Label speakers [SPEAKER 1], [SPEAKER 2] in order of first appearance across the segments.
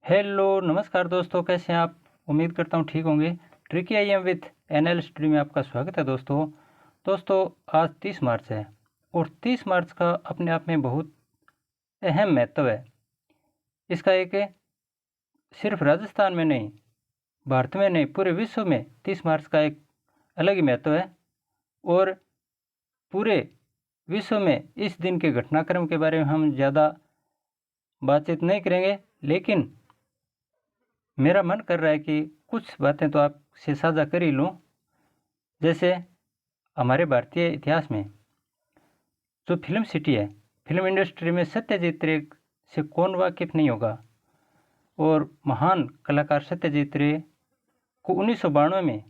[SPEAKER 1] Hello नमस्कार दोस्तों, कैसे हैं आप। उम्मीद करता हूँ ठीक होंगे। Tricky I am with NL studio में आपका स्वागत है दोस्तों। आज 30 मार्च है और 30 मार्च का अपने आप में बहुत अहम महत्व है। इसका एक सिर्फ राजस्थान में नहीं, भारत में नहीं, पूरे विश्व में 30 मार्च का एक अलग ही महत्व है। और पूरे विश्व में इस दिन के घटनाक्रम के बारे में हम ज़्यादा बातचीत नहीं करेंगे, लेकिन मेरा मन कर रहा है कि कुछ बातें तो आपसे साझा कर ही लूँ। जैसे हमारे भारतीय इतिहास में जो फिल्म सिटी है, फिल्म इंडस्ट्री में सत्यजीत रे से कौन वाकिफ नहीं होगा। और महान कलाकार सत्यजीत रे को 1992 में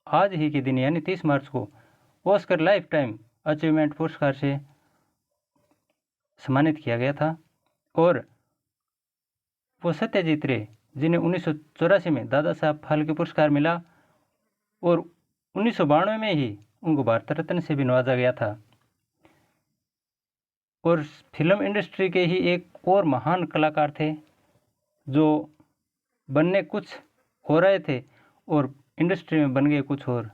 [SPEAKER 1] आज ही के दिन यानी 30 मार्च को ऑस्कर लाइफ टाइम अचीवमेंट पुरस्कार से सम्मानित किया गया था। और वो सत्यजीत रे जिन्हें 1984 में दादा साहब फाल्के पुरस्कार मिला और 1992 में ही उनको भारत रत्न से भी नवाजा गया था। और फिल्म इंडस्ट्री के ही एक और महान कलाकार थे जो बनने कुछ हो रहे थे और इंडस्ट्री में बन गए कुछ और,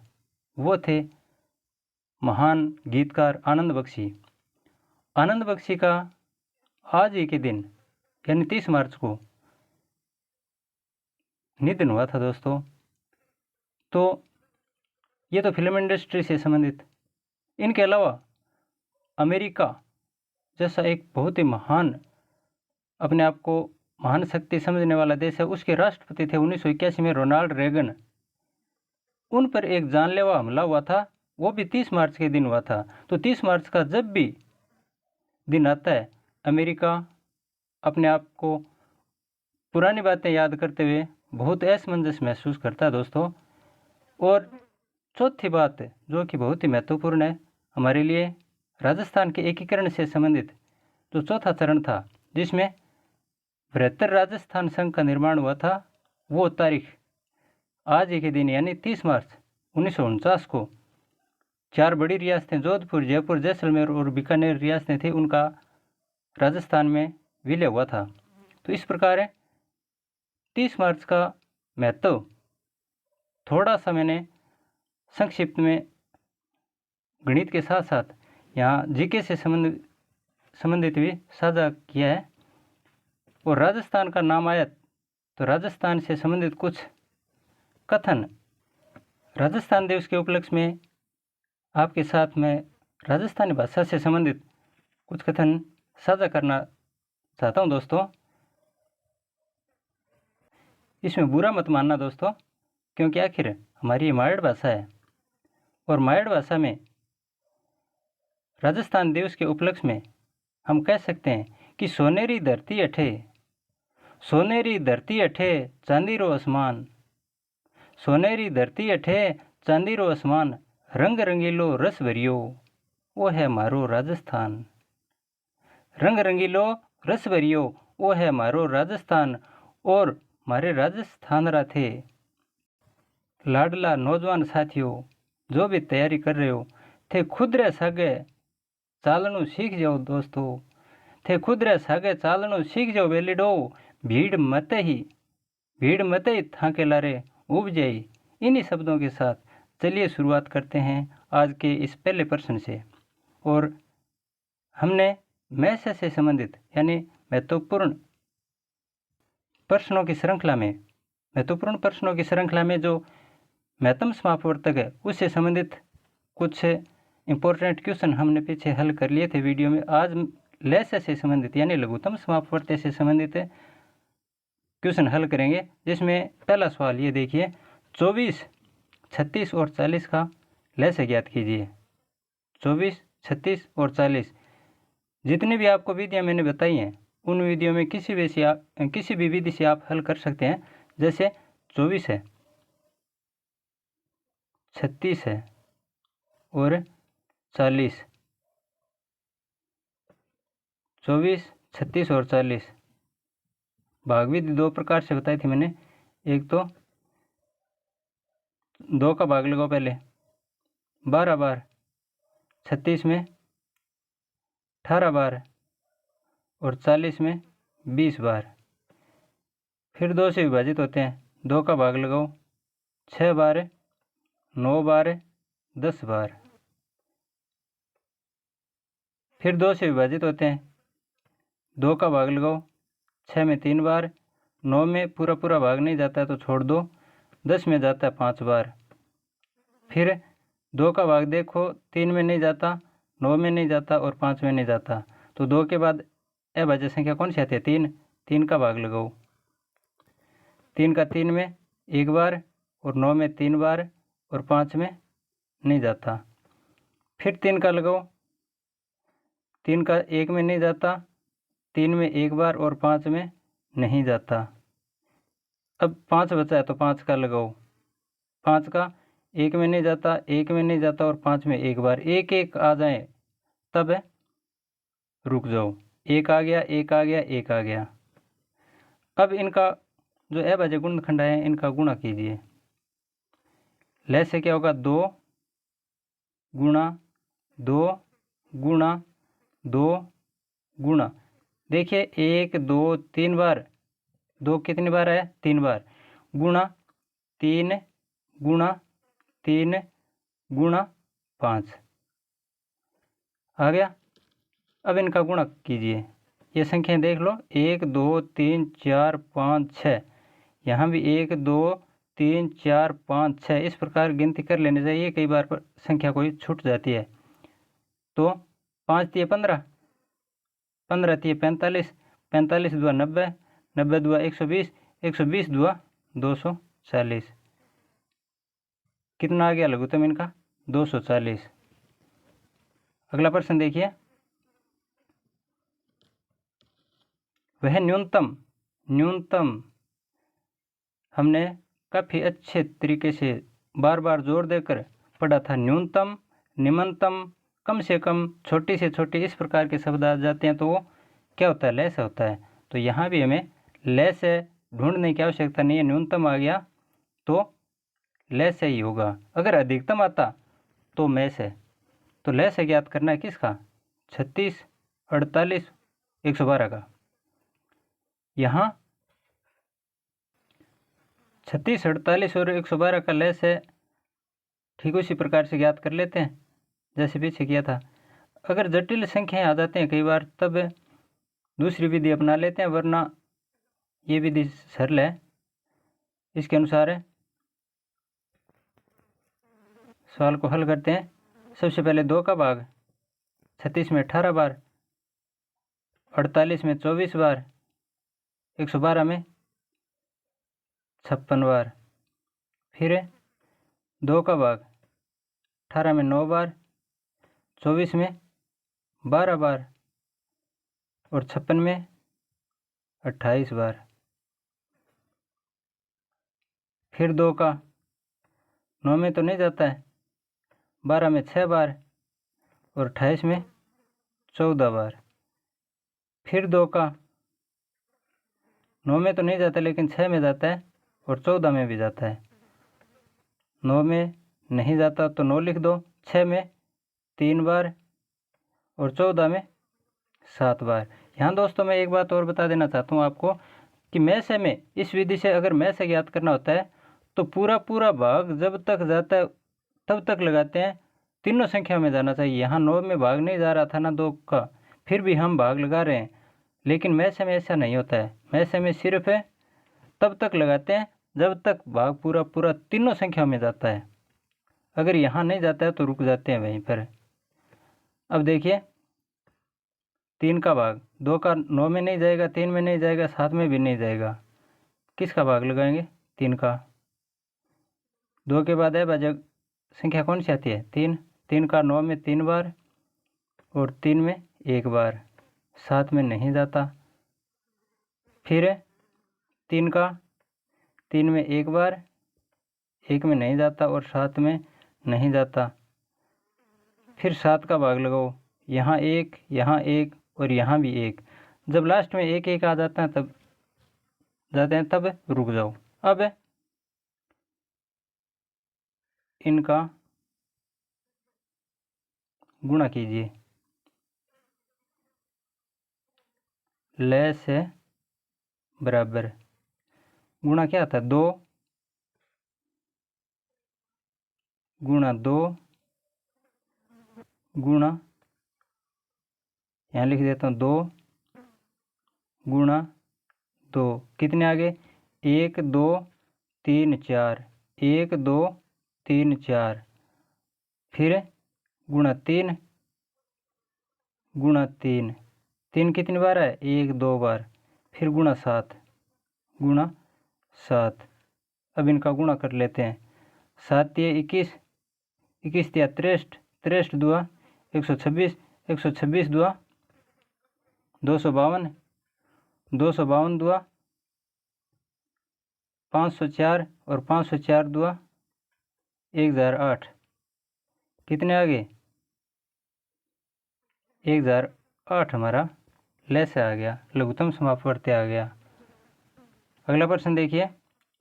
[SPEAKER 1] वो थे महान गीतकार आनंद बख्शी। आनंद बख्शी का आज ही के दिन यानी 30 मार्च को निधन हुआ था दोस्तों। तो ये तो फिल्म इंडस्ट्री से संबंधित। इनके अलावा अमेरिका जैसा एक बहुत ही महान, अपने आप को महान शक्ति समझने वाला देश है, उसके राष्ट्रपति थे 1981 में रोनाल्ड रेगन। उन पर एक जानलेवा हमला हुआ था, वो भी 30 मार्च के दिन हुआ था। तो 30 मार्च का जब भी दिन आता है, अमेरिका अपने आप को पुरानी बातें याद करते हुए बहुत असमंजस महसूस करता है दोस्तों। और चौथी बात जो कि बहुत ही महत्वपूर्ण है हमारे लिए, राजस्थान के एकीकरण से संबंधित जो चौथा चरण था, जिसमें 72 राजस्थान संघ का निर्माण हुआ था, वो तारीख आज ही के दिन यानी 30 मार्च 1949 को 4 बड़ी रियासतें जोधपुर, जयपुर, जैसलमेर और बीकानेर रियासतें थी, उनका राजस्थान में विलय हुआ था। तो इस प्रकार है 30 मार्च का महत्व थोड़ा सा मैंने संक्षिप्त में गणित के साथ साथ यहाँ जीके से संबंधित भी साझा किया है। और राजस्थान का नाम आया तो राजस्थान से संबंधित कुछ कथन राजस्थान दिवस के उपलक्ष्य में आपके साथ मैं राजस्थानी भाषा से संबंधित कुछ कथन साझा करना चाहता हूँ दोस्तों। इसमें बुरा मत मानना दोस्तों, क्योंकि आखिर हमारी ये मारवाड़ भाषा है और मारवाड़ भाषा में राजस्थान दिवस के उपलक्ष्य में हम कह सकते हैं कि सोनेरी धरती अठे, सोनेरी धरती अठे चांदी रो आसमान, सोनेरी धरती अठे चांदी रो आसमान, रंग रंगीलो रस भरियो वो है मारो राजस्थान, रंग रंगीलो रस भरियो वो है मारो राजस्थान। और मारे राजस्थान रा थे लाडला नौजवान साथियों, जो भी तैयारी कर रहे हो थे खुद रे सागे चालनू सीख जाओ दोस्तों, थे खुद रे सागे चालनू सीख जाओ बेलीडो, भीड़ मत ही थाके लारे उब जाई। इन्हीं शब्दों के साथ चलिए शुरुआत करते हैं आज के इस पहले प्रश्न से। और हमने मैसेज से संबंधित यानी महत्वपूर्ण प्रश्नों की श्रृंखला में जो महत्तम समापवर्तक है उससे संबंधित कुछ इंपॉर्टेंट क्वेश्चन हमने पीछे हल कर लिए थे वीडियो में। आज लैसे से संबंधित यानी लघुत्तम समापवर्त्य से संबंधित क्वेश्चन हल करेंगे, जिसमें पहला सवाल ये देखिए, 24, 36 और 40 का लैसे ज्ञात कीजिए। 24, 36 और 40 जितनी भी आपको विधियाँ मैंने बताई हैं, उन विधियों में किसी भी विधि से आप हल कर सकते हैं। जैसे 24 है, 36 है और 40, 24, 36 और 40 भाग विधि दो प्रकार से बताई थी मैंने। एक तो 2 का भाग लगाओ पहले 12 बार, 36 में 18 बार और 40 में 20 बार। फिर 2 से विभाजित होते हैं, 2 का भाग लगाओ, 6 बार, 9 बार, 10 बार। फिर 2 से विभाजित होते हैं, 2 का भाग लगाओ, 6 में 3 बार, 9 में पूरा पूरा भाग नहीं जाता है तो छोड़ दो, 10 में जाता है 5 बार। फिर 2 का भाग देखो, 3 में नहीं जाता, 9 में नहीं जाता और 5 में नहीं जाता, तो 2 के बाद अभाज्य संख्या कौन सी आती है? 3। 3 का भाग लगाओ, 3 का 3 में 1 बार और 9 में 3 बार और 5 में नहीं जाता। फिर 3 का लगाओ, 3 का 1 में नहीं जाता, 3 में 1 बार और 5 में नहीं जाता। अब 5 बचा है तो 5 का लगाओ, 5 का 1 में नहीं जाता, 1 में नहीं जाता और 5 में 1 बार। एक एक आ जाए तब रुक जाओ, 1 आ गया, 1 आ गया, 1 आ गया। अब इनका जो अभाज्य गुणनखंड है इनका गुणा कीजिए। ले से क्या होगा? 2 गुणा 2 गुणा 2 गुणा, देखिए 1 2 3 बार, 2 कितनी बार है? 3 बार, गुणा 3 गुणा 3 गुणा 5 आ गया। अब इनका गुणा कीजिए, ये संख्याएं देख लो, 1 2 3 4 5 6, यहाँ भी 1 2 3 4 5 6, इस प्रकार गिनती कर लेनी चाहिए, कई बार पर संख्या कोई छूट जाती है। तो 5 तिये 15, 15 तिये 45, 45 दुआ 90, 90 दुआ 120, 120 दुआ 240। कितना आ गया लघुत्तम इनका? 240। अगला प्रश्न देखिए, वह न्यूनतम हमने काफ़ी अच्छे तरीके से बार बार जोर देकर पढ़ा था। न्यूनतम, निम्नतम, कम से कम, छोटी से छोटी, इस प्रकार के शब्द आ जाते हैं तो वो क्या होता है? लय से होता है। तो यहाँ भी हमें लय से ढूंढने की आवश्यकता नहीं है, न्यूनतम आ गया तो लय से ही होगा। अगर अधिकतम आता तो मैं से, तो लय से ज्ञात करना है किसका? 36, 48, 112 का। यहाँ 36, 48 और 112 का लय से ठीक उसी प्रकार से ज्ञात कर लेते हैं जैसे पीछे किया था। अगर जटिल संख्याएं आ जाते हैं कई बार तब दूसरी विधि अपना लेते हैं, वरना ये विधि सरल है। इसके अनुसार सवाल को हल करते हैं। सबसे पहले 2 का भाग, 36 में 18 बार, 48 में 24 बार, 112 में 56 बार। फिर 2 का भाग, 18 में 9 बार, 24 में 12 बार और 56 में 28 बार। फिर 2 का 9 में तो नहीं जाता है, 12 में 6 बार और 28 में 14 बार। फिर 2 का 9 में तो नहीं जाता लेकिन 6 में जाता है और 14 में भी जाता है। 9 में नहीं जाता तो 9 लिख दो, 6 में 3 बार और 14 में 7 बार। यहाँ दोस्तों मैं एक बात और बता देना चाहता हूँ आपको कि मैं से में, इस विधि से अगर मैं से ज्ञात करना होता है तो पूरा पूरा भाग जब तक जाता है तब तक लगाते हैं, तीनों संख्या में जाना चाहिए। यहाँ 9 में भाग नहीं जा रहा था ना 2 का, फिर भी हम भाग लगा रहे हैं, लेकिन मैं से में ऐसा नहीं होता है। मैं से में सिर्फ तब तक लगाते हैं जब तक भाग पूरा पूरा तीनों संख्या में जाता है। अगर यहाँ नहीं जाता है तो रुक जाते हैं वहीं पर। अब देखिए 3 का भाग, 2 का 9 में नहीं जाएगा, 3 में नहीं जाएगा, 7 में भी नहीं जाएगा, किसका भाग लगाएंगे? 3 का। 2 के बाद अभाज्य संख्या कौन सी आती है? 3। 3 का 9 में 3 बार और 3 में 1 बार, 7 में नहीं जाता। फिर 3 का 3 में 1 बार, 1 में नहीं जाता और 7 में नहीं जाता। फिर 7 का भाग लगाओ, यहाँ 1, यहाँ 1 और यहाँ भी 1। जब लास्ट में 1 1 आ जाता है तब जाते हैं, तब रुक जाओ। अब इनका गुणा कीजिए। लय से बराबर गुणा क्या आता है 2 गुणा 2 गुणा, यहाँ लिख देता हूँ 2 गुणा 2, कितने आ गए 1 2 3 4, 1 2 3 4, फिर गुणा 3 गुणा 3, 3 कितनी बार है 1 2 बार, फिर गुणा 7 गुणा 7। अब इनका गुणा कर लेते हैं, 7 ये 21, 21 या 63, 63 दुआ 126, 126 दुआ 252, 252 दुआ 504 और 504 दुआ 1008, कितने आ गए 1008 हमारा लैस आ गया, लघुत्तम समापवर्ती आ गया। अगला प्रश्न देखिए,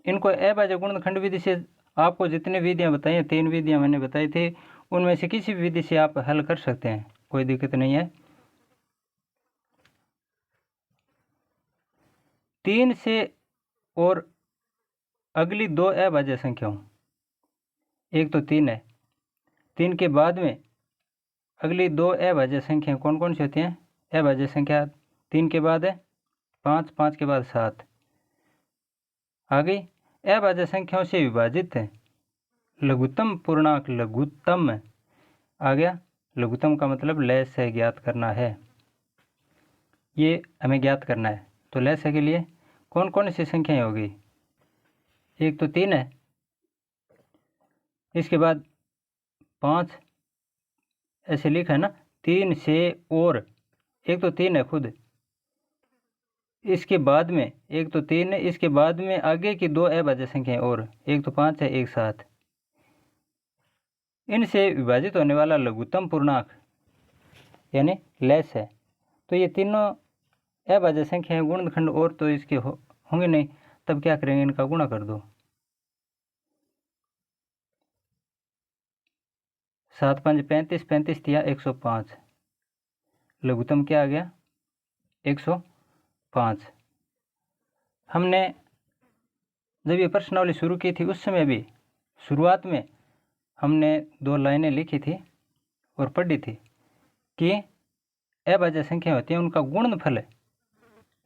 [SPEAKER 1] इनको अभाज्य गुणनखंड विधि से आपको जितने विधियां बताई हैं, 3 विधियां मैंने बताई थी, उनमें से किसी भी विधि से आप हल कर सकते हैं, कोई दिक्कत नहीं है। 3 से और अगली 2 अभाज्य संख्याओं, एक तो 3 है, 3 के बाद में अगली 2 अभाज्य संख्याएं कौन कौन सी होती हैं? अभाज्य संख्या 3 के बाद है 5, 5 के बाद 7 आ गई। अभाज्य संख्याओं से विभाजित है लघुत्तम पूर्णांक, लघुत्तम आ गया। लघुत्तम का मतलब लैस है, ज्ञात करना है, ये हमें ज्ञात करना है। तो लैस है के लिए कौन कौन सी संख्याएं होगी? एक तो 3 है, इसके बाद 5 ऐसे लिखा है ना, 3 से और, एक तो 3 है खुद, इसके बाद में एक तो 3 है, इसके बाद में आगे की 2 अभाज्य संख्याएं और, एक तो 5 है एक 7, इनसे विभाजित होने वाला लघुत्तम पूर्णांक यानी लैस है। तो ये तीनों अभाज्य संख्याएं गुणनखंड और तो इसके होंगे नहीं, तब क्या करेंगे, इनका गुणा कर दो। 7 5 35, 35 दिया 105, लघुत्तम क्या आ गया 105। हमने जब ये प्रश्नावली शुरू की थी उस समय भी शुरुआत में हमने 2 लाइनें लिखी थी और पढ़ी थी कि अभाज्य संख्या होती है उनका गुणनफल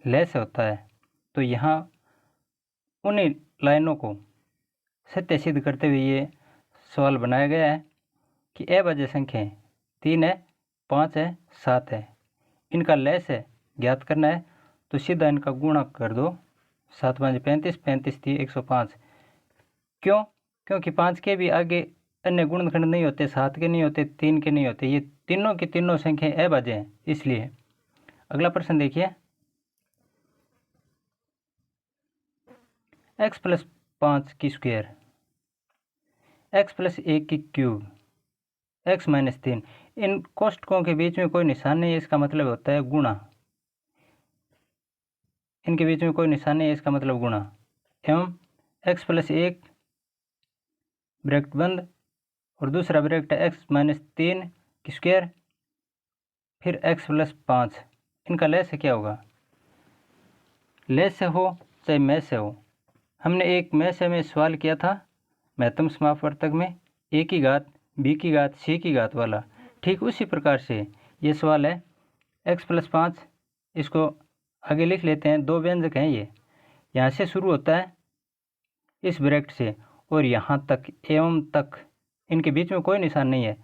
[SPEAKER 1] लैस होता है। तो यहाँ उन्हीं लाइनों को सत्य सिद्ध करते हुए ये सवाल बनाया गया है कि अभाज्य संख्याएं 3 है, 5 है, 7 है, इनका लैस है, ज्ञात करना है। तो सीधा इनका गुणा कर दो, 7 5 35, 35 थी 105। क्यों? क्योंकि 5 के भी आगे अन्य गुणनखंड नहीं होते, 7 के नहीं होते, 3 के नहीं होते, ये तीनों की तीनों संख्याएं अभाज्य हैं इसलिए। अगला प्रश्न देखिए, x + 5 की स्क्वायर, x + 1 की क्यूब, x - 3, इन कोष्ठकों के बीच में कोई निशान नहीं है, इसका मतलब होता है गुणा। इनके बीच में कोई निशान नहीं है, इसका मतलब गुणा। एवं x + 1 ब्रैकेट बंद और दूसरा ब्रैकेट है x - 3 की स्क्वायर, फिर x + 5, इनका लैस क्या होगा? लैस से हो चाहे मैस से हो, हमने एक मैस में सवाल किया था महत्तम समापवर्तक में a की घात b की घात c की घात वाला, ठीक उसी प्रकार से ये सवाल है। x + 5, इसको आगे लिख लेते हैं, 2 व्यंजक हैं ये, यहाँ से शुरू होता है इस ब्रैकेट से और यहाँ तक एवं तक, इनके बीच में कोई निशान नहीं है।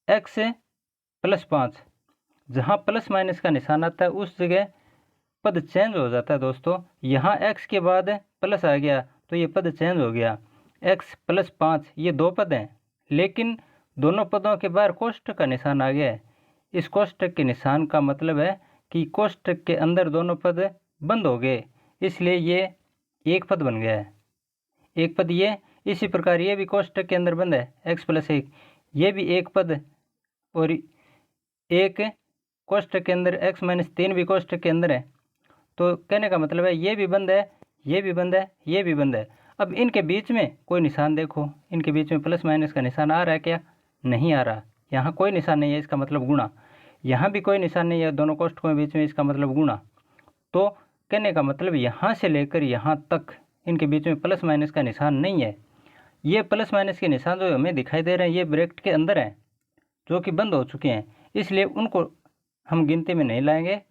[SPEAKER 1] x + 5, जहाँ प्लस माइनस का निशान आता है उस जगह पद चेंज हो जाता है दोस्तों। यहाँ x के बाद प्लस आ गया तो ये पद चेंज हो गया। x + 5 ये 2 पद हैं, लेकिन दोनों पदों के बाहर कोष्ठक का निशान आ गया है। इस कोष्ठक के निशान का मतलब है कि कोष्ठक के अंदर दोनों पद बंद हो गए, इसलिए ये एक पद बन गया है। एक पद ये, इसी प्रकार ये भी कोष्ठक के अंदर बंद है, x + 1, ये भी एक पद, और एक कोष्ठक के अंदर x - 3 भी कोष्ठक के अंदर है। तो कहने का मतलब है ये भी बंद है, ये भी बंद है, ये भी बंद है। अब इनके बीच में कोई निशान देखो, इनके बीच में प्लस माइनस का निशान आ रहा है क्या? नहीं आ रहा, यहाँ कोई निशान नहीं है, इसका मतलब गुणा। यहाँ भी कोई निशान नहीं है दोनों कोष्ठकों के बीच में, इसका मतलब गुणा। तो कहने का मतलब यहाँ से लेकर यहाँ तक इनके बीच में प्लस माइनस का निशान नहीं है। ये प्लस माइनस के निशान जो हमें दिखाई दे रहे हैं ये ब्रैकेट के अंदर हैं, जो कि बंद हो चुके हैं, इसलिए उनको हम गिनती में नहीं लाएंगे।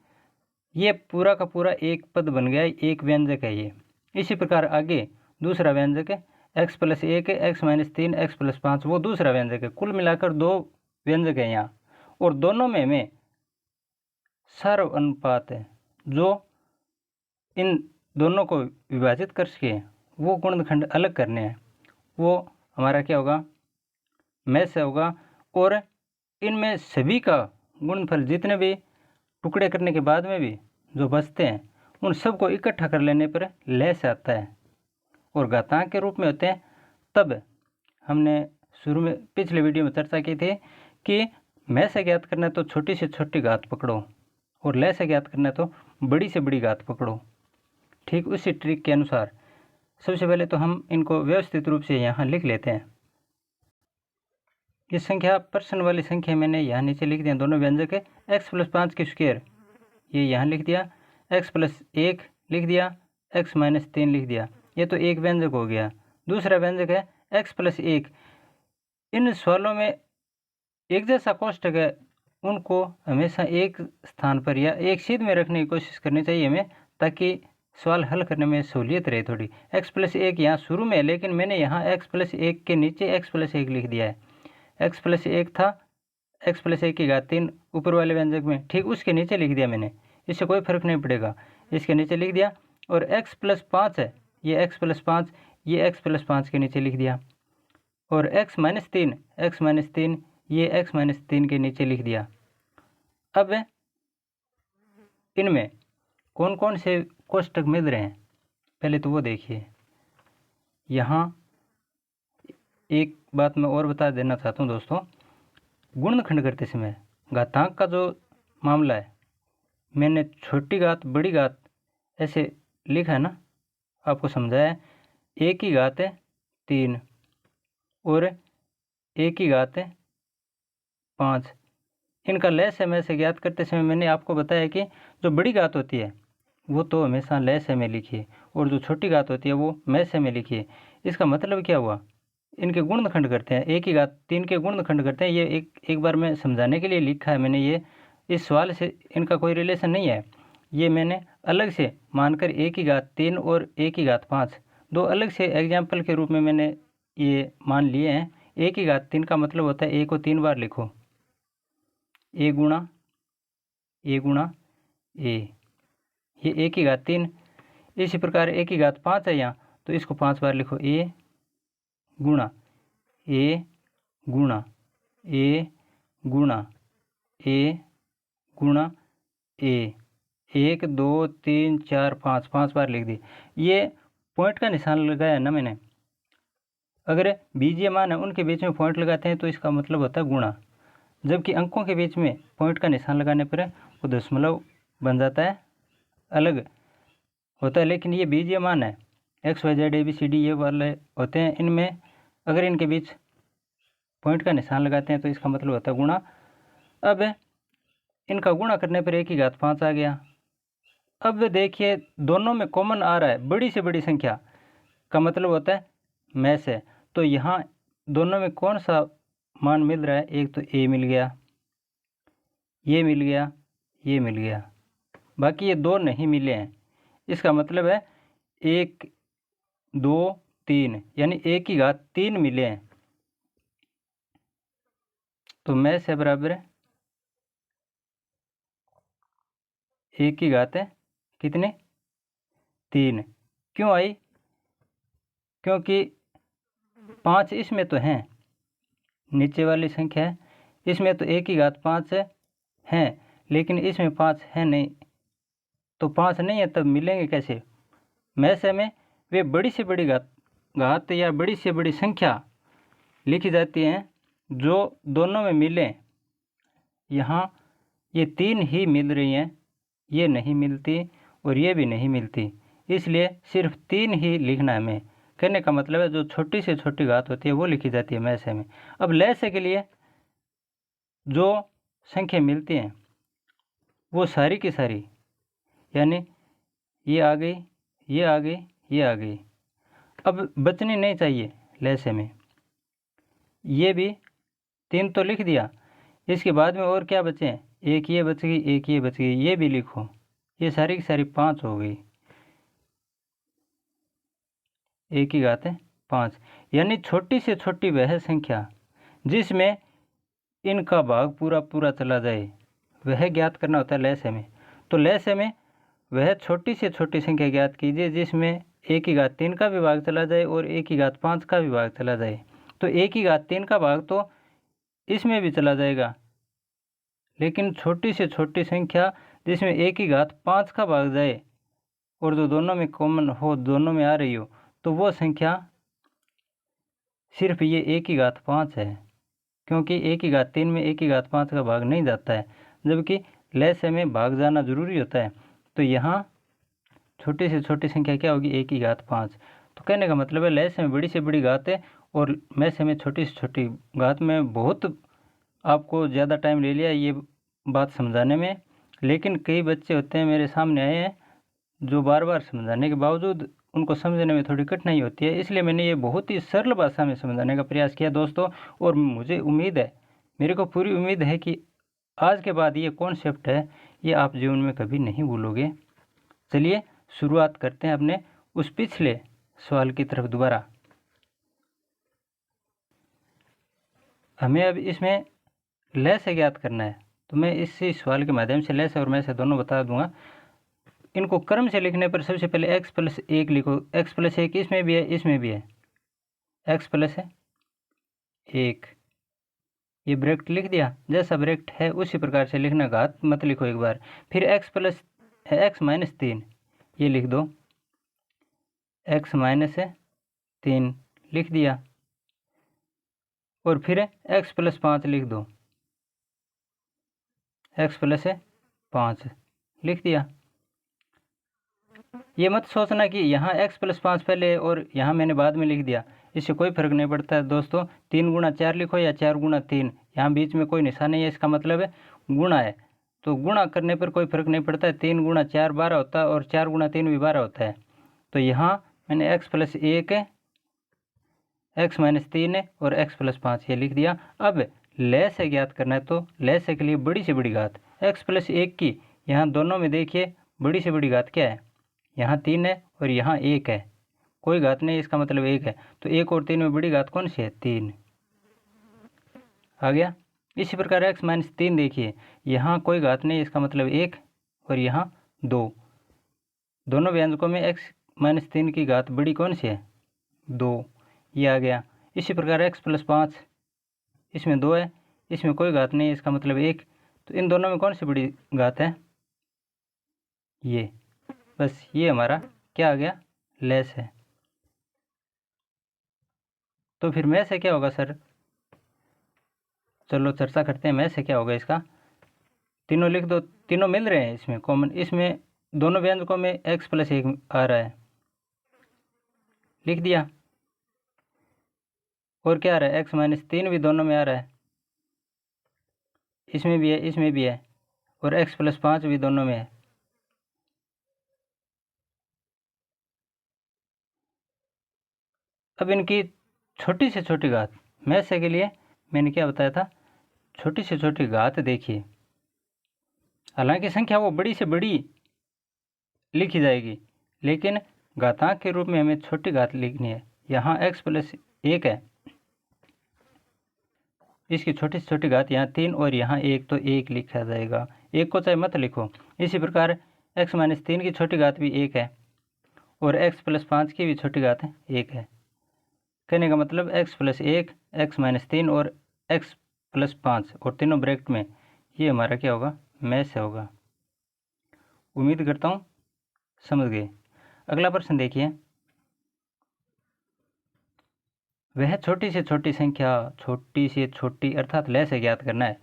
[SPEAKER 1] ये पूरा का पूरा एक पद बन गया, एक व्यंजक है ये। इसी प्रकार आगे दूसरा व्यंजक है x+1 x-3 x+5, वो दूसरा व्यंजक है। कुल मिलाकर 2 व्यंजक है यहाँ, और दोनों में हमें सार्व अनुपात है जो इन दोनों को विभाजित कर सके, वो गुणनखंड अलग करने हैं। वो हमारा क्या होगा, में से होगा। और इनमें सभी का गुणनफल जितने भी टुकड़े करने के बाद में भी जो बचते हैं उन सबको इकट्ठा कर लेने पर लय से आता है और घातांक के रूप में होते हैं। तब हमने शुरू में पिछले वीडियो में चर्चा की थी कि में से ज्ञात करना है तो छोटी से छोटी घात पकड़ो और लय से ज्ञात करना है तो बड़ी से बड़ी घात पकड़ो। ठीक उसी ट्रिक के अनुसार सबसे पहले तो हम इनको व्यवस्थित रूप से यहाँ लिख लेते हैं। ये संख्या पर्सन वाली संख्या मैंने यहाँ नीचे लिख दिया, दोनों व्यंजक है। x+5 की स्क्वायर ये यहाँ लिख दिया, x+1 लिख दिया, x-3 लिख दिया। ये तो एक व्यंजक हो गया। दूसरा व्यंजक है x+1। इन सवालों में एक जैसा कोष्ठक है, उनको हमेशा एक स्थान पर या एक सीध में रखने की कोशिश करनी चाहिए हमें, ताकि सवाल हल करने में सहूलियत रहे थोड़ी। x+1 यहाँ शुरू में है, लेकिन मैंने यहाँ x+1 के नीचे x+1 लिख दिया है। x+1 था, x+1 की घात 3 ऊपर वाले व्यंजक में, ठीक उसके नीचे लिख दिया मैंने। इससे कोई फर्क नहीं पड़ेगा, इसके नीचे लिख दिया। और x+5 है, ये x+5, ये x+5 के नीचे लिख दिया। और x-3 ये x-3 के नीचे लिख दिया। अब इनमें कौन कौन से कोष्ठक मिल रहे हैं पहले तो वो देखिए। यहाँ एक बात मैं और बता देना चाहता हूँ दोस्तों, गुणनखंड करते समय घातांक का जो मामला है, मैंने छोटी घात बड़ी घात ऐसे लिखा है ना, आपको समझाया है। एक की घात है 3 और एक की घात है 5। इनका लय से में से ज्ञात करते समय मैंने आपको बताया कि जो बड़ी घात होती है वो तो हमेशा लय से में लिखिए, और जो छोटी घात होती है वो में से में लिखिए। इसका मतलब क्या हुआ, इनके गुणनखंड करते हैं, एक ही घात 3 के गुणनखंड करते हैं। ये एक बार मैं समझाने के लिए लिखा है मैंने, ये इस सवाल से इनका कोई रिलेशन नहीं है। ये मैंने अलग से मानकर एक ही घात 3 और एक ही घात 5 दो अलग से एग्जाम्पल के रूप में मैंने ये मान लिए हैं। एक ही घात 3 का मतलब होता है ए को 3 बार लिखो, ए गुणा ए, ये एक ही घात 3। इसी प्रकार एक ही घात 5 है यहाँ, तो इसको 5 बार लिखो, ए गुणा ए गुणा ए गुणा ए गुणा ए। 1 2 3 4 5 5 बार लिख दी। ये पॉइंट का निशान लगाया ना मैंने, अगर बीजीय मान है उनके बीच में पॉइंट लगाते हैं तो इसका मतलब होता है गुणा, जबकि अंकों के बीच में पॉइंट का निशान लगाने पर वो दशमलव बन जाता है, अलग होता है। लेकिन ये बीजीय मान है, XYZ ABCD ये वाले होते हैं, इनमें अगर इनके बीच पॉइंट का निशान लगाते हैं तो इसका मतलब होता है गुणा। अब इनका गुणा करने पर एक ही घात 5 आ गया। अब देखिए दोनों में कॉमन आ रहा है, बड़ी से बड़ी संख्या का मतलब होता है में से। तो यहाँ दोनों में कौन सा मान मिल रहा है, एक तो ए मिल गया, ये मिल गया, ये मिल गया, बाकी ये दो नहीं मिले हैं। इसका मतलब है 1 2 3 यानी एक की घात 3 मिले हैं। तो में से बराबर है एक की घात है कितने 3। क्यों आई, क्योंकि 5 इसमें तो हैं, नीचे वाली संख्या है, इसमें तो एक की घात 5 है, लेकिन इसमें 5 है नहीं, तो 5 नहीं है तब मिलेंगे कैसे। में से में वे बड़ी से बड़ी घात या बड़ी से बड़ी संख्या लिखी जाती हैं जो दोनों में मिलें। यहाँ ये 3 ही मिल रही हैं, ये नहीं मिलती और ये भी नहीं मिलती, इसलिए सिर्फ 3 ही लिखना है। हमें कहने का मतलब है जो छोटी से छोटी घात होती है वो लिखी जाती है में से में। अब लय से के लिए जो संख्या मिलती हैं वो सारी की सारी, यानी ये आ गई, ये आ गई, ये आ गई। अब बचनी नहीं चाहिए लैसे में। ये भी 3 तो लिख दिया, इसके बाद में और क्या बचे? एक ये बच गई, एक ये बच गई, ये भी लिखो। ये सारी की सारी 5 हो गई, एक ही घात है 5। यानी छोटी से छोटी वह संख्या जिसमें इनका भाग पूरा पूरा चला जाए, वह ज्ञात करना होता है लैसे में। तो लैसे में वह छोटी से छोटी संख्या ज्ञात कीजिए जिसमें एक की घात 3 का भी भाग चला जाए और एक की घात 5 का भी भाग चला जाए। तो एक की घात 3 का भाग तो इसमें भी चला जाएगा, लेकिन छोटी से छोटी संख्या जिसमें एक की घात 5 का भाग जाए और जो दोनों में कॉमन हो, दोनों में आ रही हो, तो वो संख्या सिर्फ ये एक की घात 5 है, क्योंकि एक की घात 3 में एक की घात 5 का भाग नहीं जाता है, जबकि लैसे में भाग जाना जरूरी होता है। तो यहाँ छोटी से छोटी संख्या क्या होगी? एक की घात 5। तो कहने का मतलब है लैसे में बड़ी से बड़ी घात है और मैसे में छोटी से छोटी घात में। बहुत आपको ज़्यादा टाइम ले लिया ये बात समझाने में, लेकिन कई बच्चे होते हैं मेरे सामने आए हैं जो बार बार समझाने के बावजूद उनको समझने में थोड़ी कठिनाई होती है, इसलिए मैंने ये बहुत ही सरल भाषा में समझाने का प्रयास किया दोस्तों। और मुझे उम्मीद है, मेरे को पूरी उम्मीद है कि आज के बाद ये कॉन्सेप्ट है ये आप जीवन में कभी नहीं भूलोगे। चलिए शुरुआत करते हैं अपने उस पिछले सवाल की तरफ दोबारा। हमें अब इसमें लय से ज्ञात करना है, तो मैं इसी सवाल के माध्यम से लय से और मैं से दोनों बता दूंगा। इनको क्रम से लिखने पर सबसे पहले x प्लस 1 लिखो। x प्लस 1 इसमें भी है, इसमें भी है, x प्लस 1, ये ब्रैकेट लिख दिया। जैसा ब्रैकेट है उसी प्रकार से लिखना, घात मत लिखो एक बार। फिर x प्लस x माइनस 3 ये लिख दो, x माइनस 3 लिख दिया। और फिर x प्लस 5 लिख दो, x प्लस 5 लिख दिया। ये मत सोचना कि यहाँ x प्लस 5 पहले और यहाँ मैंने बाद में लिख दिया, इससे कोई फर्क नहीं पड़ता है दोस्तों। 3 गुणा 4 लिखो या 4 गुणा 3, यहाँ बीच में कोई निशान नहीं है, इसका मतलब है गुणा है, तो गुणा करने पर कोई फर्क नहीं पड़ता है। 3 गुणा 4 12 होता है और 4 गुणा 3 भी 12 होता है। तो यहाँ मैंने x प्लस 1 x माइनस 3 और x प्लस 5 ये लिख दिया। अब लय से ज्ञात करना है, तो लय से के लिए बड़ी से बड़ी घात x प्लस 1 की, यहाँ दोनों में देखिए बड़ी से बड़ी घात क्या है, यहाँ 3 है और यहाँ 1 है, कोई घात नहीं, इसका मतलब 1 है। तो 1 और 3 में बड़ी घात कौन सी है? 3 आ गया। इसी प्रकार x माइनस 3 देखिए, यहाँ कोई घात नहीं, इसका मतलब 1 और यहाँ 2, दोनों व्यंजकों में x माइनस 3 की घात बड़ी कौन सी है? 2, ये आ गया। इसी प्रकार x प्लस 5, इसमें 2 है, इसमें कोई घात नहीं, इसका मतलब 1, तो इन दोनों में कौन सी बड़ी घात है? ये। बस ये हमारा क्या आ गया? लेस है। तो फिर में से क्या होगा सर? चलो चर्चा करते हैं, में से क्या होगा इसका। तीनों लिख दो, तीनों मिल रहे हैं इसमें कॉमन, इसमें दोनों व्यंजकों में x प्लस 1 आ रहा है, लिख दिया। और क्या आ रहा है? x माइनस 3 भी दोनों में आ रहा है, इसमें भी है, इसमें भी है, और x प्लस 5 भी दोनों में है। अब इनकी छोटी से छोटी घात, में से के लिए मैंने क्या बताया था, छोटी से छोटी घात देखिए। हालांकि संख्या वो बड़ी से बड़ी लिखी जाएगी, लेकिन घातांक के रूप में हमें छोटी घात लिखनी है। यहाँ x प्लस 1 है, इसकी छोटी से छोटी घात यहाँ 3 और यहाँ 1, तो 1 लिखा जाएगा, 1 को चाहे मत लिखो। इसी प्रकार x माइनस 3 की छोटी घात भी 1 है और x प्लस 5 की भी छोटी घात 1 है। कहने का मतलब x प्लस 1, x माइनस 3 और x प्लस 5 और तीनों ब्रैकेट में, ये हमारा क्या होगा? में से होगा। उम्मीद करता हूँ समझ गए। अगला प्रश्न देखिए, वह छोटी से छोटी संख्या, छोटी से छोटी अर्थात लय से ज्ञात करना है,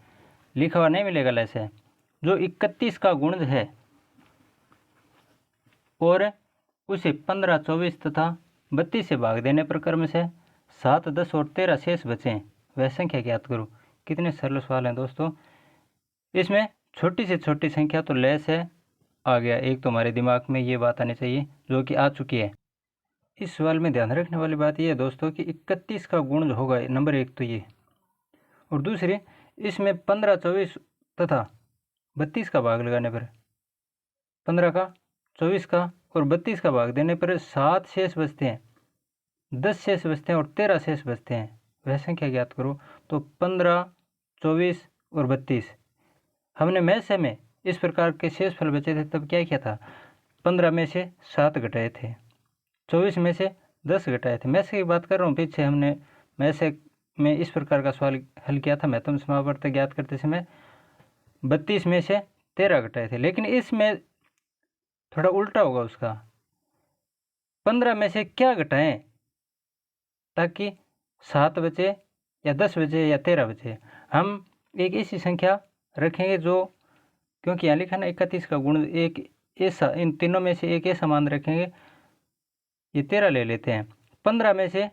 [SPEAKER 1] लिखा हुआ नहीं मिलेगा लय से, जो 31 का गुणज है और उसे 15, 24 तथा 32 से भाग देने पर क्रम से 7, 10 और 13 शेष बचें, वह संख्या ज्ञात करो। कितने सरल सवाल हैं दोस्तों। इसमें छोटी से छोटी संख्या तो लेस है, आ गया। एक तो हमारे दिमाग में ये बात आनी चाहिए जो कि आ चुकी है। इस सवाल में ध्यान रखने वाली बात यह है दोस्तों कि 31 का गुण जो होगा नंबर 1 तो ये, और दूसरी इसमें 15, 24 तथा 32 का भाग लगाने पर 15 का, 24 का और 32 का भाग देने पर 7 शेष बचते हैं, 10 शेष बचते हैं और 13 शेष बचते हैं। वह संख्या ज्ञात करो। तो 15, 24 और 32 हमने मैथ में इस प्रकार के शेषफल बचे थे तब क्या किया था, 15 में से 7 घटाए थे, 24 में से 10 घटाए थे। मैथ की बात कर रहा हूँ, पीछे हमने मैथ में इस प्रकार का सवाल हल किया था महत्तम समावर्त ज्ञात करते समय, 32 में से 13 घटाए थे। लेकिन इसमें थोड़ा उल्टा होगा उसका, 15 में से क्या घटाएं ताकि 7 बचे या 10 बचे या 13 बचे। हम एक ऐसी संख्या रखेंगे जो, क्योंकि यहाँ लिखा ना 31 का गुण, एक ऐसा, इन तीनों में से एक ऐसा मान रखेंगे, ये 13 ले लेते हैं। 15 में से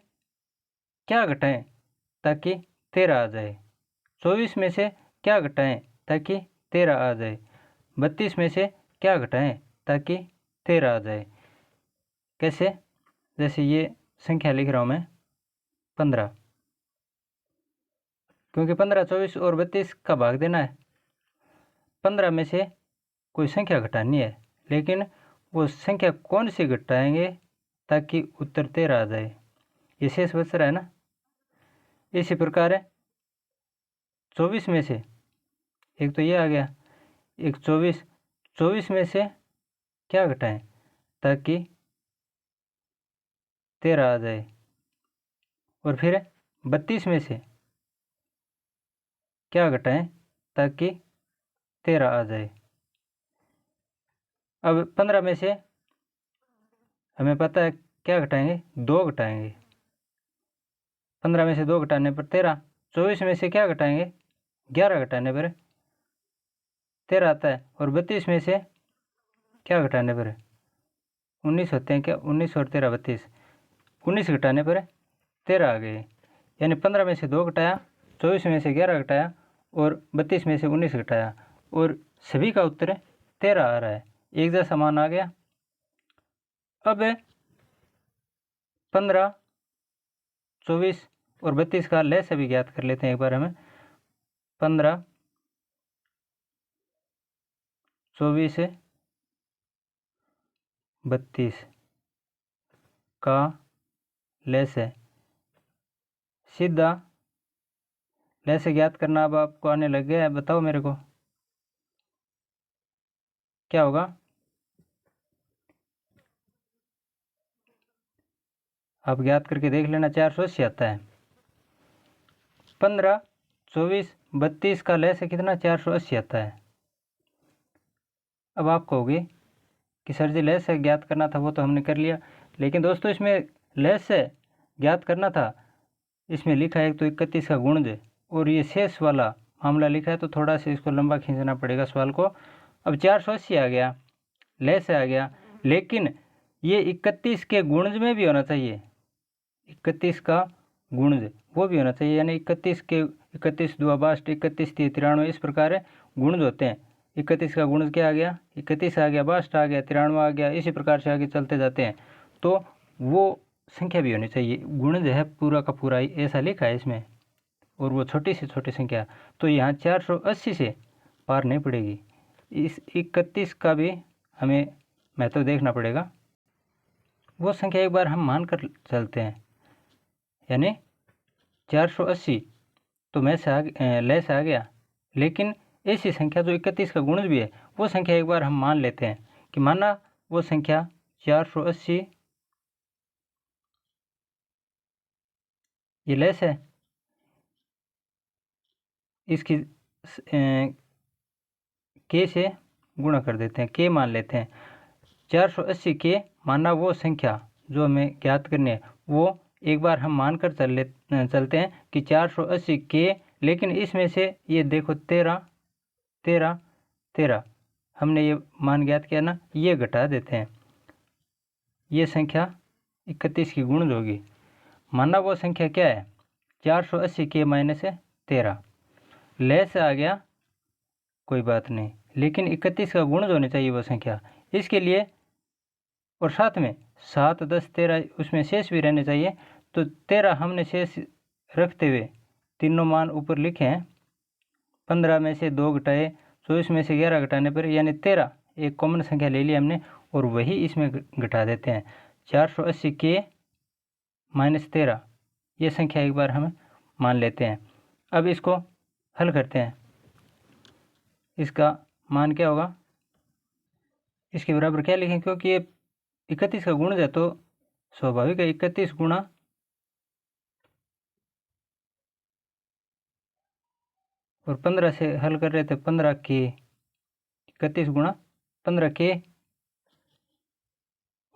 [SPEAKER 1] क्या घटाएं ताकि 13 आ जाए, 24 में से क्या घटाएं ताकि 13 आ जाए, 32 में से क्या घटाएं ताकि 13 आ जाए। कैसे, जैसे ये संख्या लिख रहा हूँ मैं 15, क्योंकि 15, 24 और 32 का भाग देना है, 15 में से कोई संख्या घटानी है, लेकिन वो संख्या कौन सी घटाएंगे ताकि उत्तर 13 आ जाए, ये शेष बच रहा है ना। इसी प्रकार है 24 में से, एक तो ये आ गया, एक 24 में से क्या घटाएं ताकि 13 आ जाए, और फिर 32 में से क्या घटाएं ताकि 13 आ जाए। अब 15 में से हमें पता है क्या घटाएंगे, 2 घटाएंगे, 15 में से 2 घटाने पर 13, 24 में से क्या घटाएंगे, 11 घटाने पर 13 आता है, और 32 में से क्या घटाने पर 19 होते हैं क्या, 19 और 13 32, 19 घटाने पर 13 आ गए। यानी 15 में से 2 घटाया, 24 में से 11 घटाया और 32 में से 19 घटाया, और सभी का उत्तर 13 आ रहा है, एक जैसा मान आ गया। अब 15, 24 और 32 का लय भी ज्ञात कर लेते हैं एक बार हमें। 15, 24, 32 का लय सीधा लय ज्ञात करना अब आपको आने लग गया है। बताओ मेरे को क्या होगा। आप ज्ञात करके देख लेना, 480 आता है। 15, 24, 32 का लय कितना, 480 आता है। अब आप कहोगे कि सर जी लय से ज्ञात करना था, वो तो हमने कर लिया, लेकिन दोस्तों इसमें लय से ज्ञात करना था, इसमें लिखा है तो 31 का गुणज और ये शेष वाला मामला लिखा है, तो थोड़ा सा इसको लंबा खींचना पड़ेगा सवाल को। अब 480 आ गया, लय से आ गया, लेकिन ये 31 के गुणज में भी होना चाहिए, 31 का गुणज वो भी होना चाहिए। यानी 31 के 31 2 62, 31 3 93, इस प्रकार गुणज होते हैं। 31 का गुणज क्या आ गया, 31 आ गया, 62 आ गया, 93 आ गया, इसी प्रकार से आगे चलते जाते हैं। तो वो संख्या भी होनी चाहिए, गुणज है पूरा का पूरा ऐसा लिखा है इसमें, और वो छोटी से छोटी संख्या, तो यहाँ 480 से पार नहीं पड़ेगी। इस 31 का भी हमें महत्व देखना पड़ेगा। वो संख्या एक बार हम मान कर चलते हैं, यानी 480 तो मैं से लय से आ गया, लेकिन ऐसी संख्या जो 31 का गुणज भी है, वो संख्या एक बार हम मान लेते हैं कि माना वो संख्या 480 ये लय है, इसकी के से गुणा कर देते हैं, के मान लेते हैं। 480 के माना वो संख्या जो हमें ज्ञात करनी है, वो एक बार हम मानकर चलते हैं कि 480 के, लेकिन इसमें से ये देखो 13 13 13 हमने ये मान ज्ञात किया ना, ये घटा देते हैं, ये संख्या 31 की गुणज होगी। माना वो संख्या क्या है, 480 के माइनस 13, लय से आ गया कोई बात नहीं, लेकिन 31 का गुणज होनी चाहिए वो संख्या। इसके लिए और साथ में 7, 10, 13 उसमें शेष भी रहने चाहिए। तो 13 हमने शेष रखते हुए तीनों मान ऊपर लिखे हैं। 15 में से 2 घटाए, 24 में से 11 घटाने पर यानी 13 एक कॉमन संख्या ले ली हमने और वही इसमें घटा देते हैं। 480 के माइनस 13 ये संख्या एक बार हम मान लेते हैं। अब इसको हल करते हैं। इसका मान क्या होगा, इसके बराबर क्या लिखें, क्योंकि ये 31 का गुणज है तो स्वाभाविक है 31 गुणा और 15 से हल कर रहे थे 15 के, 31 गुणा 15 के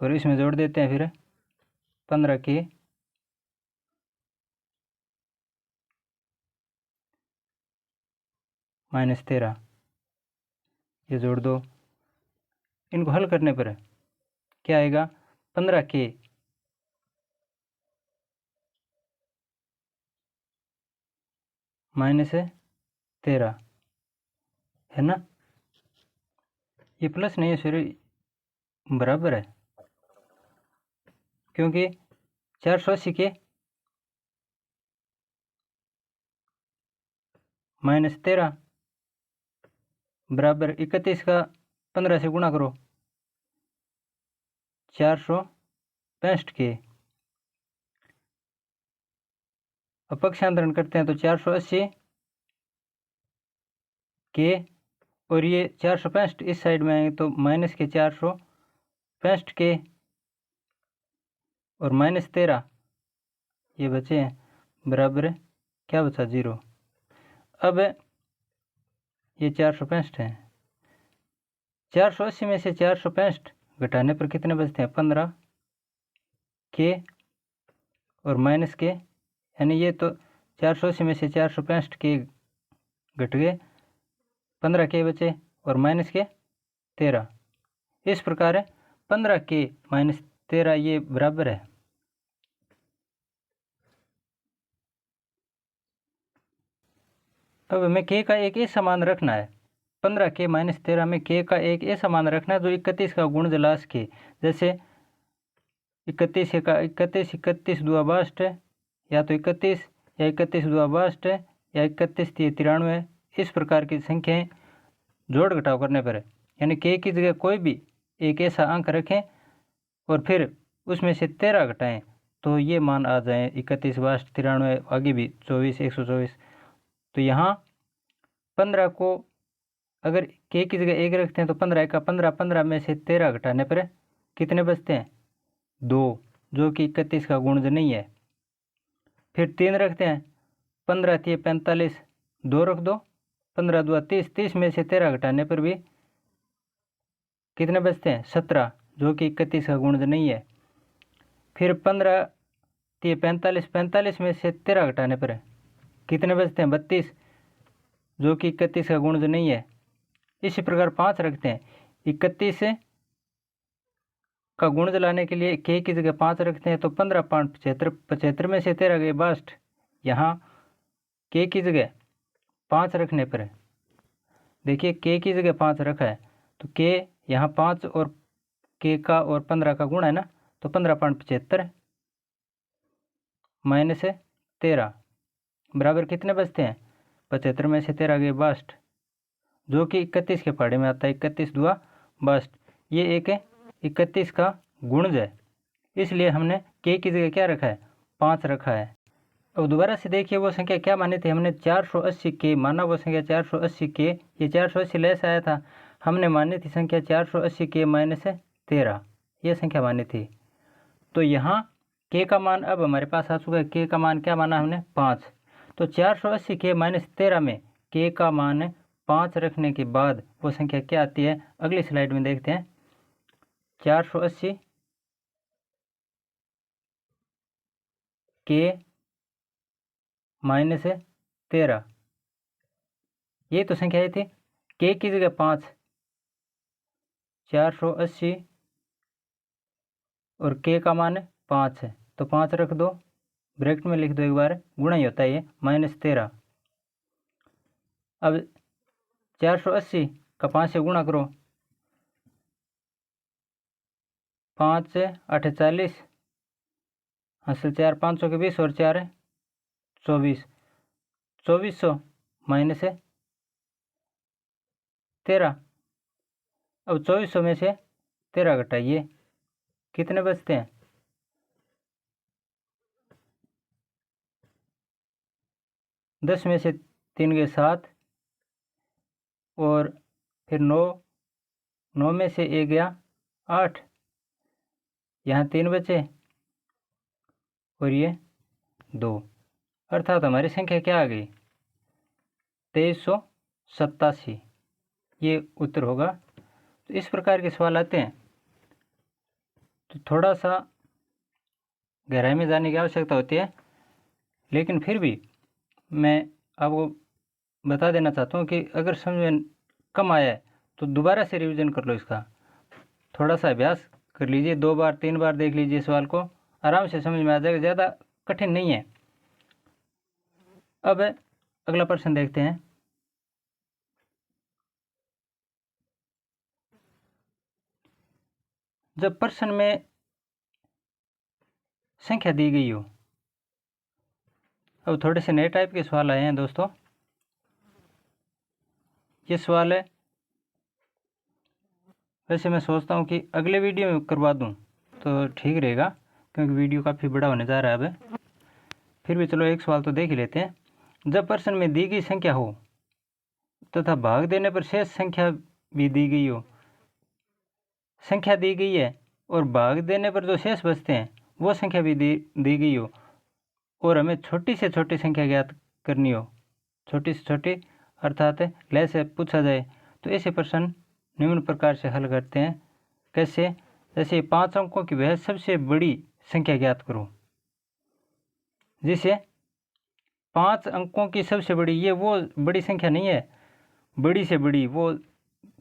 [SPEAKER 1] और इसमें जोड़ देते हैं फिर 15 के माइनस 13, ये जोड़ दो। इनको हल करने पर क्या आएगा, 15 के माइनस 13 है ना, ये प्लस नहीं है फिर बराबर है, क्योंकि 480 के माइनस 13 बराबर 31 का 15 से गुणा करो 465 के, अपक्षांतरण करते हैं तो 480 के और ये 465 इस साइड में आएंगे तो माइनस के 465 के और माइनस 13 ये बचे हैं बराबर क्या बचा 0। अब ये 465 है, 480 में से 465 घटाने पर कितने बचते हैं 15 के और माइनस के, यानी ये तो 480 में से 465 के घट गए, 15 के बचे और माइनस के 13। इस प्रकार 15 के माइनस 13 ये बराबर है। अब हमें के का एक ऐसा मान रखना है, 15 के माइनस 13 में के का एक ऐसा मान रखना है जो 31 का गुणज लास के, जैसे 31 का 31, 31 दुआ 62 है, या तो 31 या 31 दुआ 62 है, या 31 3 93, इस प्रकार की संख्याएं जोड़ घटाव करने पर है। यानी के की जगह कोई भी एक ऐसा अंक रखें और फिर उसमें से 13 घटाएं तो ये मान आ जाए 31, 62, 93, आगे भी 24, 124। तो यहाँ 15 को अगर के की जगह 1 रखते हैं तो 15 का 15, 15 में से 13 घटाने पर कितने बचते हैं 2, जो कि 31 का गुणज नहीं है। फिर 3 रखते हैं, 15 3 45, 2 रख दो, 15 2 30, 30 में से 13 घटाने पर भी कितने बचते हैं 17, जो कि 31 का गुणज नहीं है। फिर 15 3 45, 45 में से 13 घटाने पर कितने बचते हैं 32, जो कि 31 का गुणज नहीं है। इसी प्रकार 5 रखते हैं, 31 का गुणज लाने के लिए के की जगह 5 रखते हैं तो 15 5 75, 75 में से 13 गए 62, यहाँ के की जगह 5 रखने पर देखिए के की जगह 5 रखा है तो के यहाँ 5 और के का और 15 का गुण है ना, तो 15 5 75 माइनस 13 बराबर कितने बचते हैं 75 में से 13 गए 62, जो कि 31 के पहाड़े में आता है, 31 दुआ 62। ये एक 31 का गुणज है, इसलिए हमने के की जगह क्या रखा है 5 रखा है। अब दोबारा से देखिए वो संख्या क्या मानी थी हमने 480 के माना, वो संख्या 480 के, ये 480 लेस आया था, हमने मानी थी संख्या 480 के माइनस 13, ये संख्या मानी थी। तो यहाँ के का मान अब हमारे पास आ चुका है, के का मान क्या माना हमने 5। तो 480 के माइनस 13 में के का मान 5 रखने के बाद वो संख्या क्या आती है, अगली स्लाइड में देखते हैं। 480 के माइनस 13, ये तो संख्या आई थी, के की जगह 5, 480 और के का मान 5 है तो 5 रख दो, ब्रैकेट में लिख दो, एक बार गुणा ही होता है ये माइनस 13। अब 480 का 5 से गुणा करो। 5 से 8 40, हासिल 4, 500 के 20 और 4 है 24, 2400 माइनस है 13। अब 2400 में से 13 घटाइए, कितने बचते हैं? 10 में से 3 गए 7, और फिर 9, 9 में से 1 गया 8, यहाँ 3 बचे और ये 2, अर्थात हमारी संख्या क्या आ गई? 2387। ये उत्तर होगा। तो इस प्रकार के सवाल आते हैं तो थोड़ा सा गहराई में जाने की आवश्यकता होती है, लेकिन फिर भी मैं आपको बता देना चाहता हूँ कि अगर समझ में कम आया है तो दोबारा से रिवीजन कर लो, इसका थोड़ा सा अभ्यास कर लीजिए, 2 बार 3 बार देख लीजिए, सवाल को आराम से समझ में आ जाएगा, ज़्यादा कठिन नहीं है। अब अगला प्रश्न देखते हैं। जब प्रश्न में संख्या दी गई हो, अब थोड़े से नए टाइप के सवाल आए हैं दोस्तों। ये सवाल है, वैसे मैं सोचता हूँ कि अगले वीडियो में करवा दूँ तो ठीक रहेगा, क्योंकि वीडियो काफ़ी बड़ा होने जा रहा है अब। फिर भी चलो एक सवाल तो देख ही लेते हैं। जब प्रश्न में दी गई संख्या हो तथा भाग देने पर शेष संख्या भी दी गई हो, संख्या दी गई है और भाग देने पर जो शेष बचते हैं वो संख्या भी दी गई हो, और हमें छोटी से छोटी संख्या ज्ञात करनी हो, छोटी से छोटी अर्थात लय से पूछा जाए, तो ऐसे प्रश्न निम्न प्रकार से हल करते हैं। कैसे? जैसे 5 अंकों की वह सबसे बड़ी संख्या ज्ञात करो। जिसे 5 अंकों की सबसे बड़ी, ये वो बड़ी संख्या नहीं है, बड़ी से बड़ी, वो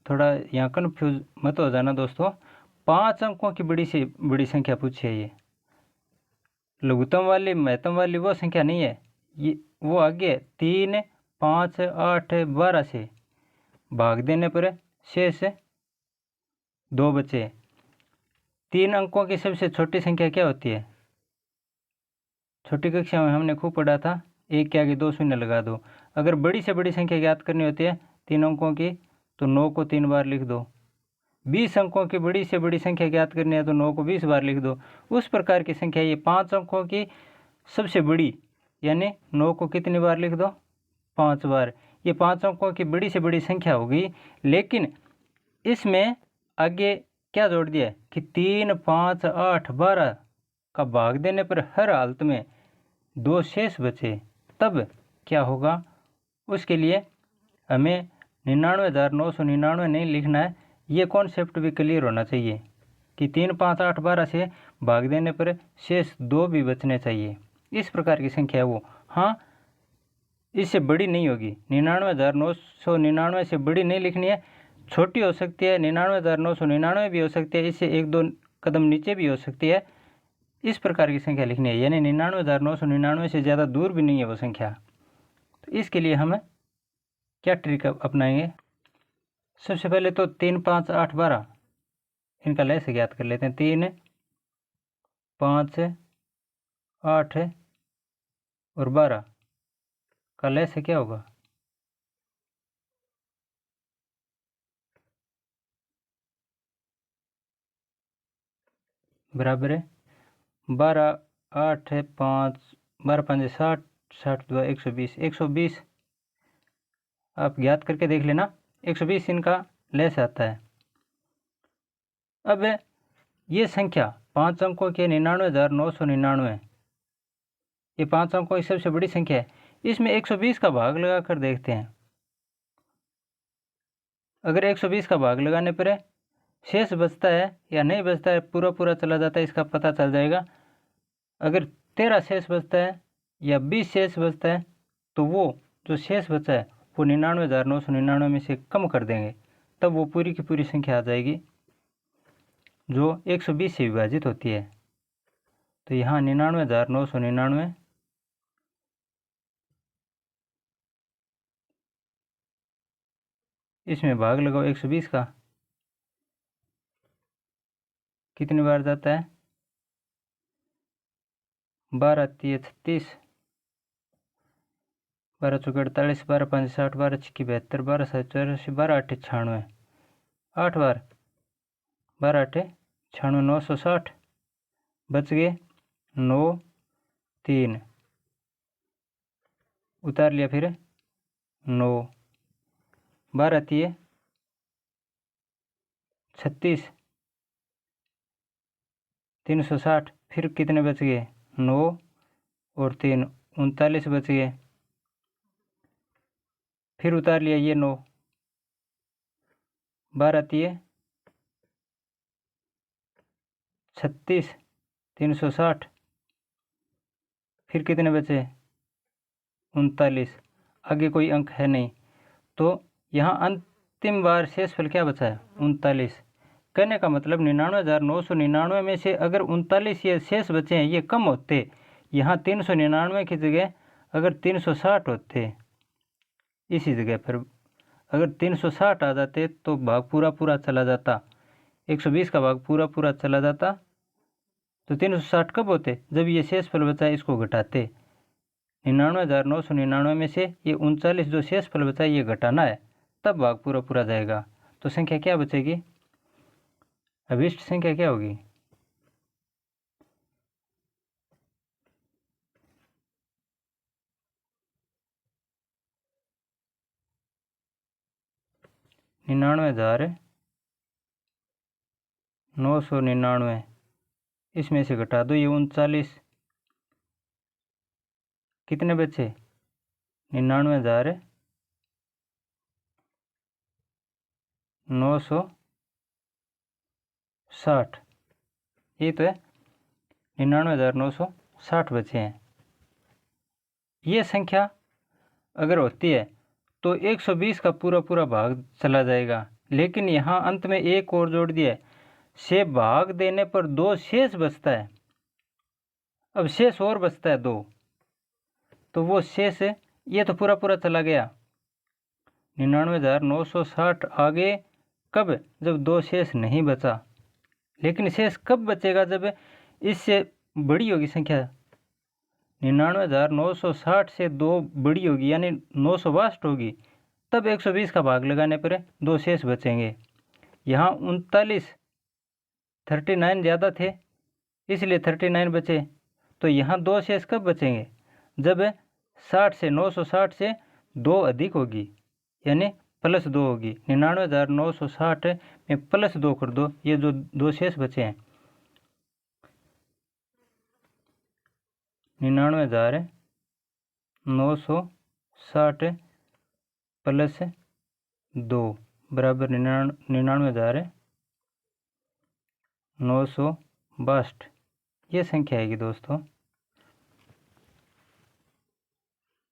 [SPEAKER 1] थोड़ा यहाँ कन्फ्यूज मत हो जाना दोस्तों। 5 अंकों की बड़ी से बड़ी संख्या पूछी है, ये लघुत्तम वाली महत्तम वाली वो संख्या नहीं है, ये वो आगे 3 5 8 12 से भाग देने पर शेष 2 बचे। 3 अंकों की सबसे छोटी संख्या क्या होती है? छोटी कक्षा में हमने खूब पढ़ा था, 1 के आगे 2 शून्य लगा दो। अगर बड़ी से बड़ी संख्या ज्ञात करनी होती है 3 अंकों की, तो 9 को 3 बार लिख दो। 20 अंकों की बड़ी से बड़ी संख्या ज्ञात करनी है तो 9 को 20 बार लिख दो। उस प्रकार की संख्या ये 5 अंकों की सबसे बड़ी, यानी 9 को कितनी बार लिख दो? 5 बार। ये 5 अंकों की बड़ी से बड़ी संख्या होगी, लेकिन इसमें आगे क्या जोड़ दिया है कि 3 5 8 12 का भाग देने पर हर हालत में 2 शेष बचे, तब क्या होगा? उसके लिए हमें 99,999 नहीं लिखना है, ये कॉन्सेप्ट भी क्लियर होना चाहिए कि 3 5 8 12 से भाग देने पर शेष 2 भी बचने चाहिए। इस प्रकार की संख्या है वो। हाँ, इससे बड़ी नहीं होगी, 99,999 से बड़ी नहीं लिखनी है, छोटी हो सकती है, 99,999 भी हो सकती है, इससे 1 2 कदम नीचे भी हो सकती है। इस प्रकार की संख्या लिखनी है, यानी 99,999 से ज़्यादा दूर भी नहीं है वो संख्या। तो इसके लिए हम क्या ट्रिक अपनाएंगे? सबसे पहले तो 3 5 8 12 इनका लय से ज्ञात कर लेते हैं। 3 5 8 और 12 का लय से क्या होगा? बराबर है 12 8 5 12 5 60 60 2 120 120 आप ज्ञात करके देख लेना। 120 इनका लय से आता है। अब ये संख्या 5 अंकों के 99,999, ये 5 अंकों की सबसे बड़ी संख्या है। इसमें 120 का भाग लगा कर देखते हैं। अगर 120 का भाग लगाने पर शेष बचता है या नहीं बचता है, पूरा पूरा चला जाता है, इसका पता चल जाएगा। अगर 13 शेष बचता है या 20 शेष बचता है, तो वो जो शेष बचा है वो 99,999 में से कम कर देंगे, तब वो पूरी की पूरी संख्या आ जाएगी जो 120 से विभाजित होती है। तो यहाँ 99,999 इसमें भाग लगाओ 120 का, कितनी बार जाता है, 12 3 36, 12 चौके 48, 12 5 60, 12 6 72, 12 7 84, 12 8 96, 8 बार, 12 8 96, 960 बच गए 9 3, उतार लिया, फिर 9, 12 3 36, 360, फिर कितने बच गए 9 और 3 39 बच गए, फिर उतार लिया ये 9, 12 3 36, 360, फिर कितने बचे 39, आगे कोई अंक है नहीं, तो यहाँ अंतिम बार शेषफल क्या बचा है 39। कहने का मतलब 99,999 में से अगर 39 ये शेष बचे हैं ये कम होते, यहाँ 399 की जगह अगर 360 होते, इसी जगह पर अगर 360 आ जाते तो भाग पूरा पूरा चला जाता, 120 का भाग पूरा पूरा चला जाता, तो 360 कब होते, जब ये शेषफल बचा है इसको घटाते, 99,999 में से ये 39 जो शेषफल बचा है ये घटाना है, तब भाग पूरा पूरा जाएगा। तो संख्या क्या बचेगी, अभिष्ट संख्या क्या होगी, $99,999, इसमें से घटा दो ये 39, कितने बचे 99,960, ये तो है 99,960 बचे हैं। ये संख्या अगर होती है तो 120 का पूरा पूरा भाग चला जाएगा, लेकिन यहाँ अंत में एक और जोड़ दिया है, से भाग देने पर 2 शेष बचता है, अब शेष और बचता है 2, तो वो शेष ये तो पूरा पूरा चला गया 99,960 आगे कब, जब 2 शेष नहीं बचा, लेकिन शेष कब बचेगा जब इससे बड़ी होगी संख्या, 99,960 से 2 बड़ी होगी यानी 962 होगी, तब 120 का भाग लगाने पर 2 शेष बचेंगे। यहाँ 39 ज़्यादा थे इसलिए 39 बचे, तो यहाँ 2 शेष कब बचेंगे, जब 60 से 960 से 2 अधिक होगी यानी +2 होगी, 99,960 में +2 कर दो, ये जो 2 शेष बचे हैं 99,960 +2 बराबर 99,962, ये संख्या आएगी दोस्तों।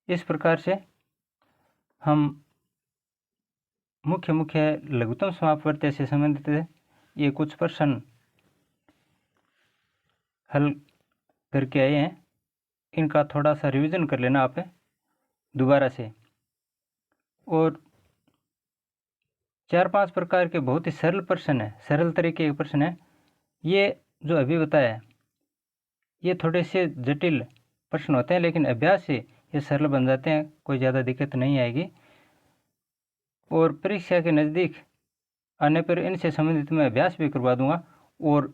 [SPEAKER 1] इस प्रकार से हम मुख्य लघुत्तम समापवर्ती से संबंधित ये कुछ प्रश्न हल करके आए हैं, इनका थोड़ा सा रिवीजन कर लेना आप दोबारा से, और 4-5 प्रकार के बहुत ही सरल प्रश्न है, सरल तरीके के प्रश्न है, ये जो अभी बताया ये थोड़े से जटिल प्रश्न होते हैं, लेकिन अभ्यास से ये सरल बन जाते हैं, कोई ज़्यादा दिक्कत नहीं आएगी, और परीक्षा के नज़दीक आने पर इनसे संबंधित मैं अभ्यास भी करवा दूंगा, और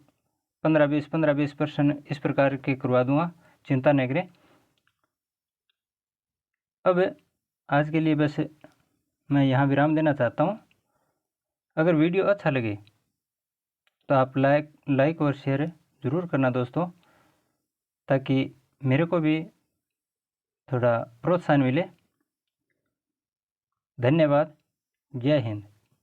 [SPEAKER 1] 15-20 प्रश्न इस प्रकार के करवा दूंगा, चिंता नहीं करें। अब आज के लिए बस मैं यहाँ विराम देना चाहता हूँ। अगर वीडियो अच्छा लगे तो आप लाइक और शेयर ज़रूर करना दोस्तों, ताकि मेरे को भी थोड़ा प्रोत्साहन मिले। धन्यवाद। जय हिंद।